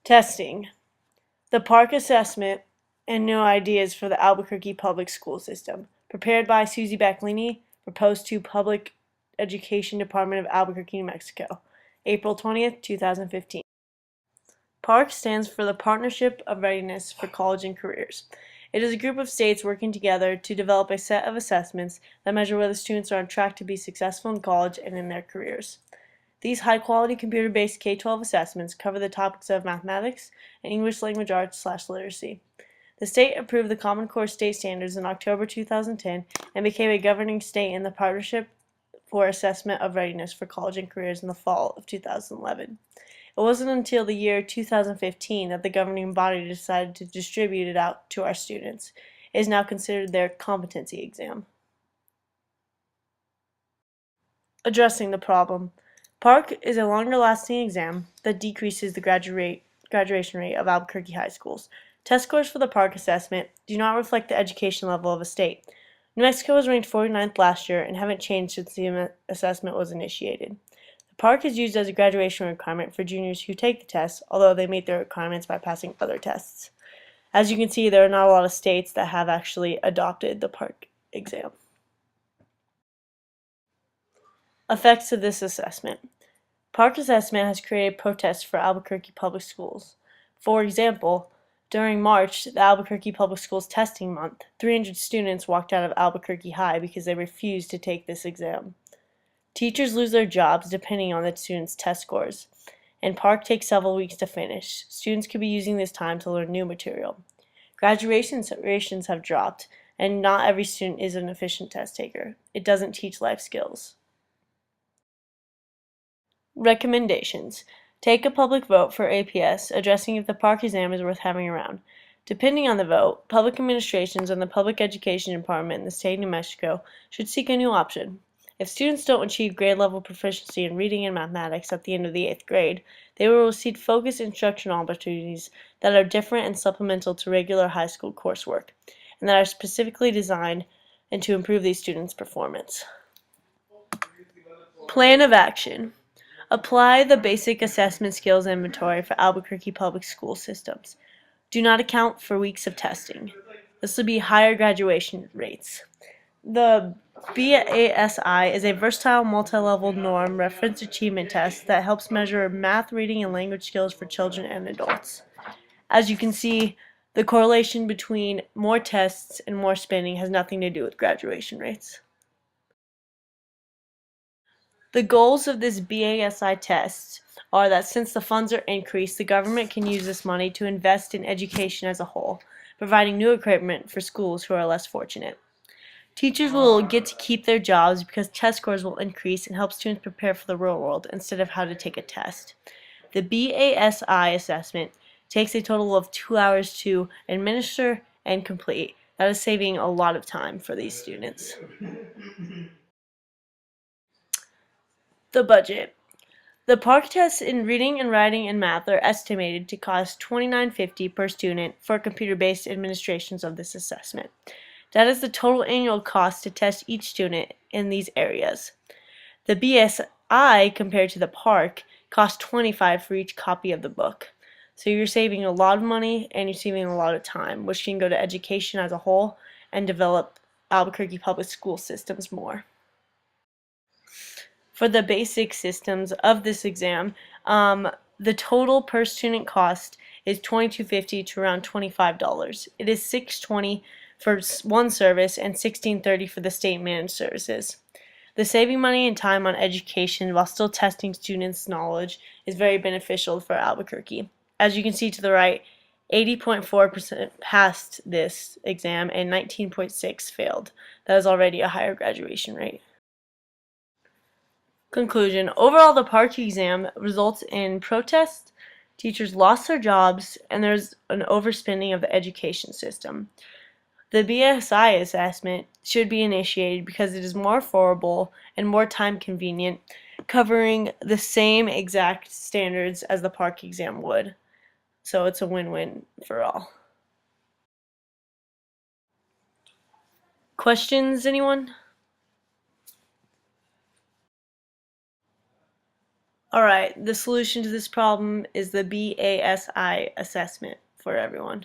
Testing. The Park Assessment and New Ideas for the Albuquerque Public School System. Prepared by Susie Backlini. Proposed to Public Education Department of Albuquerque, New Mexico. April 20th, 2015. PARC stands for the Partnership of Readiness for College and Careers. It is a group of states working together to develop a set of assessments that measure whether students are on track to be successful in college and in their careers. These high-quality computer-based K-12 assessments cover the topics of mathematics and English language arts/literacy. The state approved the Common Core state standards in October 2010 and became a governing state in the Partnership for Assessment of Readiness for College and Careers in the fall of 2011. It wasn't until the year 2015 that the governing body decided to distribute it out to our students. It is now considered their competency exam. Addressing the problem. PARC is a longer-lasting exam that decreases the graduation rate of Albuquerque high schools. Test scores for the PARC assessment do not reflect the education level of a state. New Mexico was ranked 49th last year and haven't changed since the assessment was initiated. The PARC is used as a graduation requirement for juniors who take the test, although they meet their requirements by passing other tests. As you can see, there are not a lot of states that have actually adopted the PARC exam. Effects of this assessment. PARC assessment has created protests for Albuquerque public schools. For example, during March, the Albuquerque Public Schools testing month, 300 students walked out of Albuquerque High because they refused to take this exam. Teachers lose their jobs depending on the students' test scores, and PARC takes several weeks to finish. Students could be using this time to learn new material. Graduation rates have dropped, and not every student is an efficient test taker. It doesn't teach life skills. Recommendations. Take a public vote for APS addressing if the PARC exam is worth having around. Depending on the vote, public administrations and the Public Education Department in the state of New Mexico should seek a new option. If students don't achieve grade level proficiency in reading and mathematics at the end of the 8th grade, they will receive focused instructional opportunities that are different and supplemental to regular high school coursework, and that are specifically designed and to improve these students' performance. Plan of action. Apply the basic assessment skills inventory for Albuquerque public school systems. Do not account for weeks of testing. This will be higher graduation rates. The BASI is a versatile multi-level norm reference achievement test that helps measure math, reading, and language skills for children and adults. As you can see, the correlation between more tests and more spending has nothing to do with graduation rates. The goals of this BASI test are that since the funds are increased, the government can use this money to invest in education as a whole, providing new equipment for schools who are less fortunate. Teachers will get to keep their jobs because test scores will increase and help students prepare for the real world instead of how to take a test. The BASI assessment takes a total of 2 hours to administer and complete. That is saving a lot of time for these students. The budget. The PARC tests in reading and writing and math are estimated to cost $29.50 per student for computer-based administrations of this assessment. That is the total annual cost to test each student in these areas. The BSI compared to the PARC costs $25 for each copy of the book. So you're saving a lot of money and you're saving a lot of time, which can go to education as a whole and develop Albuquerque public school systems more. For the basic systems of this exam, the total per student cost is $22.50 to around $25. It is $6.20 for one service and $16.30 for the state managed services. The saving money and time on education while still testing students' knowledge is very beneficial for Albuquerque. As you can see to the right, 80.4% passed this exam and 19.6% failed. That is already a higher graduation rate. Conclusion. Overall, the PARC exam results in protests, teachers lost their jobs, and there's an overspending of the education system. The BSI assessment should be initiated because it is more affordable and more time convenient, covering the same exact standards as the PARC exam would. So it's a win-win for all. Questions, anyone? Alright, the solution to this problem is the BASI assessment for everyone.